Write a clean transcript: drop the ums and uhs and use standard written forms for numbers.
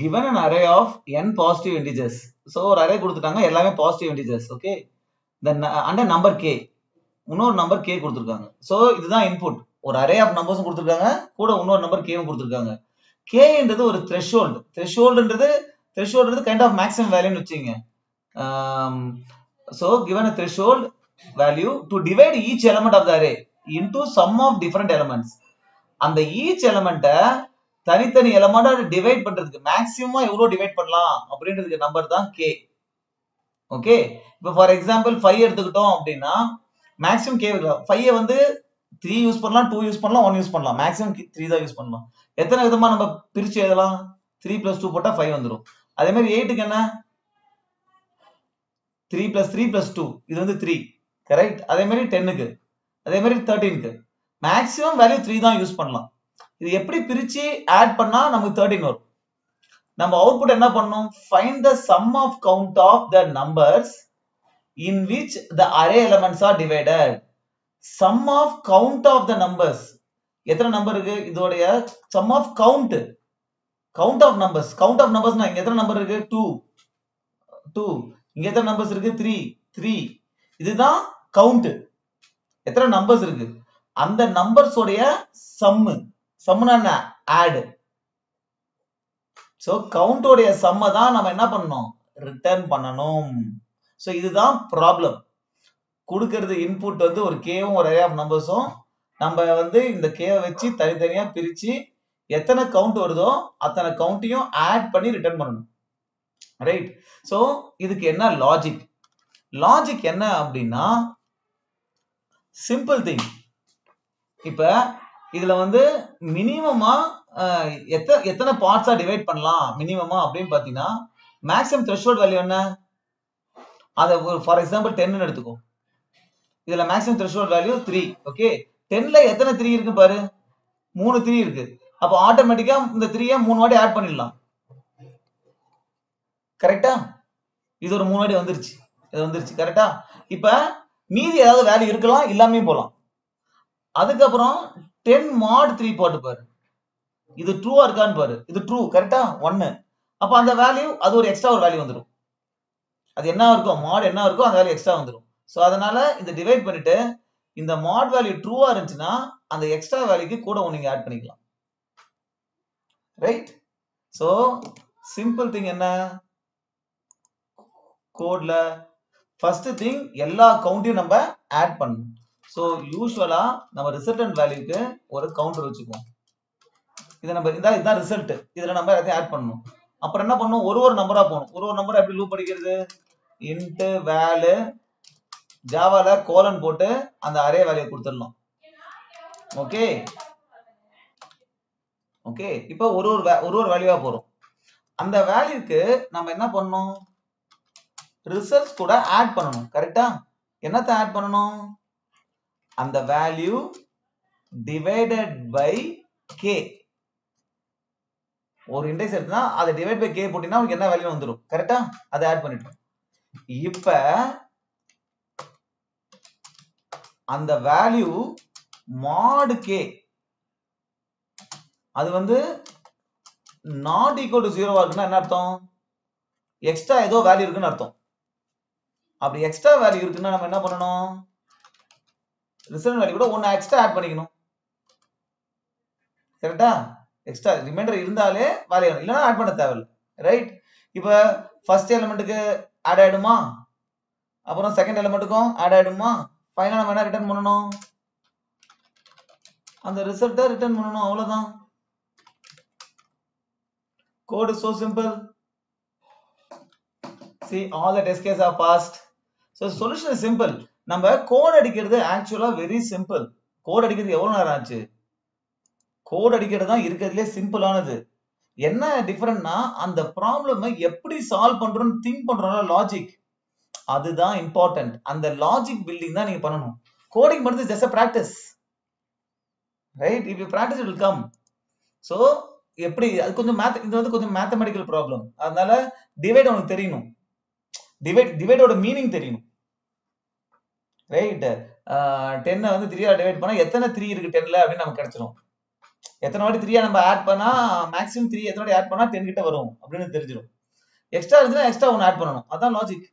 given an array of n positive integers. So ஒரு array கொடுத்துட்டாங்க எல்லாமே positive integers. Okay. Then under number k. இன்னொரு number k கொடுத்துருக்காங்க. So இதுதான் input. ஒரு array of numbers கொடுத்துருக்காங்க கூட இன்னொரு நம்பர் k கொடுத்துருக்காங்க. k என்றது ஒரு threshold. Threshold kind of maximum value ன்னு வச்சுங்க. So given a threshold value to divide each element of the array into sum of different elements. அந்த each element தனித்தனி எலிமெண்டா டிவைட் பண்றதுக்கு மேக்ஸிமமா எவ்வளவு டிவைட் பண்ணலாம் அப்படின்றதுக்கு நம்பர் தான் k. ஓகே, இப்போ ஃபார் எக்ஸாம்பிள் 5 எடுத்துக்கிட்டோம் அப்படின்னா மேக்ஸிமம் k 5 வந்து 3 யூஸ் பண்ணலாம், 2 யூஸ் பண்ணலாம், 1 யூஸ் பண்ணலாம். மேக்ஸிமம் 3 தான் யூஸ் பண்ணலாம். எத்தனை விதமா நம்ம பிரிச்சு எழுதலாம்? 3 + 2 போட்டா 5 வந்துரும். அதே மாதிரி 8 க்கு என்ன? 3 + 3 + 2 இது வந்து 3. கரெக்ட். அதே மாதிரி 10 க்கு, அதே மாதிரி 13 க்கு மேக்ஸிமம் வேல்யூ 3 தான் யூஸ் பண்ணலாம். இது எப்படி பிரிச்சு ஆட் பண்ணா நமக்கு 13 வரும். நம்ம அவுட்புட் என்ன பண்ணனும்? Find the sum of count of the numbers in which the array elements are divided. Sum of count of the numbers. எத்தனை நம்பர் இருக்கு? இதோடைய sum of count. Count of numbers. Count of numbers னா இங்க எத்தனை number இருக்கு? 2. இங்க எத்தனை numbers இருக்கு? 3. இதுதான் count. எத்தனை நம்பர்ஸ் இருக்கு? அந்த நம்பர்ஸ் உடைய sum. சம்னா என்ன? ஆட். சோ கவுண்ட் உடைய சம்ம தான் நம்ம என்ன பண்ணணும்? ரிட்டர்ன் பண்ணணும். சோ இதுதான் ப்ராப்ளம். கொடுக்கிறது இன்புட் வந்து ஒரு கேவும் ஒரு அரே ஆஃப் நம்பர்ஸும் நம்ம வந்து இந்த கேவை வச்சு தனித்தனியா பிரிச்சு எத்தனை கவுண்ட் வருதோ அத்தனை கவுண்ட்டையும் ஆட் பண்ணி ரிட்டர்ன் பண்ணணும். ரைட். சோ இதுக்கு என்ன லாஜிக்? லாஜிக் என்ன அப்படின்னா சிம்பிள் திங். இப்ப இதுல வந்து மினிமமா எத்தனை பார்ட்ஸா டிவைட் பண்ணலாம் மினிமமா அப்படின்னு பாத்தீங்கன்னா மேக்ஸிமம் த்ரெஷோல்ட் வேல்யூ என்ன? அத ஃபார் எக்ஸாம்பிள் 10 எடுத்துக்கோ. இதுல மேக்ஸிமம் த்ரெஷோல்ட் வேல்யூ 3. ஓகே, 10ல எத்தனை 3 இருக்கு பாரு? 3 3 இருக்கு. அப்ப ஆட்டோமேட்டிக்கா இந்த 3ய 3 வாட்டி ஆட் பண்ணிடலாம். கரெக்ட்டா? இது ஒரு 3 வாட்டி வந்துருச்சு. இது வந்துருச்சு. கரெக்ட்டா? இப்ப மீதி ஏதாவது வேல்யூ இருக்கலாம், இல்லாமயே போலாம். அதுக்கப்புறம் 10 mod 3 போட்டு பாரு. இது ட்ரூவா இருக்கான்னு பாரு. இது ட்ரூ. கரெக்ட்டா? 1. அப்ப அந்த வேல்யூ அது ஒரு எக்ஸ்ட்ரா ஒரு வேல்யூ வந்துரும். அது என்ன இருக்கும்? mod என்ன இருக்கோ அந்த வேல்யூ எக்ஸ்ட்ரா வந்துரும். சோ அதனால இத டிவைட் பண்ணிட்டு இந்த mod வேல்யூ ட்ரூவா இருந்துச்சுன்னா அந்த எக்ஸ்ட்ரா வேல்யூக்கு கூட நீங்க ஆட் பண்ணிக்கலாம். ரைட்? சோ சிம்பிள் திங் என்ன? கோட்ல ஃபர்ஸ்ட் திங் எல்லா கவுண்டையும் நம்ம ஆட் பண்ணணும். சோ யூசுவலா நம்ம ரிசல்டன்ட் வேல்யூக்கு ஒரு கவுண்டர் வச்சுக்குவோம். இத நம்ம இதான் ரிசல்ட். இதுல நம்ம எல்லாத்தையும் ஆட் பண்ணனும். அப்புறம் என்ன பண்ணனும்? ஒரு நம்பரா போணும். ஒரு நம்பர் எப்படி லூப் படிக்கிறது? int val ஜாவால கோலன் போட்டு அந்த அரே வேல்யூ கொடுத்துடலாம். ஓகே ஓகே, இப்போ ஒரு வேல்யூவா போறோம். அந்த வேல்யூக்கு நம்ம என்ன பண்ணனும்? ரிசல்ட்ஸ் கூட ஆட் பண்ணனும். கரெக்ட்டா? என்னத்தை ஆட் பண்ணனும்? அந்த வேல்யூ டிவைடட் பை k. ஒரு இண்டெக்ஸ் எடுத்தா அதை டிவைட் பை k போட்டினா உங்களுக்கு என்ன வேல்யூ வந்துரும். கரெக்ட்டா? அதை ஆட் பண்ணிட்டோம். இப்ப அந்த வேல்யூ mod k அது வந்து not equal to 0 இருக்குன்னா என்ன அர்த்தம்? எக்ஸ்ட்ரா ஏதோ வேல்யூ இருக்குன்னு அர்த்தம். அப்படி எக்ஸ்ட்ரா வேல்யூ இருக்குன்னா நம்ம என்ன பண்ணணும்? ரிசல்ட் வேல்யூ கூட ஒன்னு எக்ஸ்ட்ரா ஆட் பண்ணிக்கணும். கரெக்ட்டா? எக்ஸ்ட்ரா ரிமைண்டர் இருந்தாலே வேல்யூ வரும், இல்லனா ஆட் பண்ண தேவையில்லை. ரைட்? இப்ப ஃபர்ஸ்ட் எலிமெண்ட்டுக்கு ஆட் ஆயிடுமா? அப்புறம் செகண்ட் எலிமெண்ட்டுக்கும் ஆட் ஆயிடுமா? ஃபைனலா நம்ம என்ன ரிட்டர்ன் பண்ணனும்? அந்த ரிசல்ட்டை ரிட்டர்ன் பண்ணனும். அவ்வளவுதான். Code is so simple. See, all the test cases are passed. So solution is simple. நம்ம கோட் அடிக்கிறது ஆக்சுவலா வெரி சிம்பிள். கோட் அடிக்கிறது எவ்வளவு நேரம் ஆச்சு? கோட் அடிக்கிறது தான் இருக்கிறதுலே சிம்பிளானது. என்ன டிஃபரண்ட்னா அந்த ப்ராப்ளமை எப்படி சால்வ் பண்றோம்னு திங்க் பண்றோம்ல, லாஜிக், அதுதான் இம்பார்ட்டன்ட். அந்த லாஜிக் பில்டிங் தான் நீங்க பண்ணணும். கோடிங் பண்றது just a practice. Right? If you practice it will come. So எப்படி அது கொஞ்சம் இது வந்து கொஞ்சம் மேத்தமெட்டிக்கல் ப்ராப்ளம். அதனால டிவைட் உங்களுக்கு தெரியணும். டிவைடோட மீனிங் தெரியணும். ரைட்? 10 வந்து 3 ஆல டிவைட் பண்ணா எத்தனை 3 இருக்கு 10ல அப்படின்னு நமக்கு கிடைச்சிரும். எத்தனை வாட்டி 3 நம்ம ஆட் பண்ணா மேக்ஸிமம் 3 எத்தனை வாட்டி ஆட் பண்ணா 10 கிட்ட வரும் அப்படின்னு தெரிஞ்சிடும். எக்ஸ்ட்ரா இருந்துச்சுன்னா எக்ஸ்ட்ரா ஒன்று ஆட் பண்ணணும், அதான் லாஜிக்.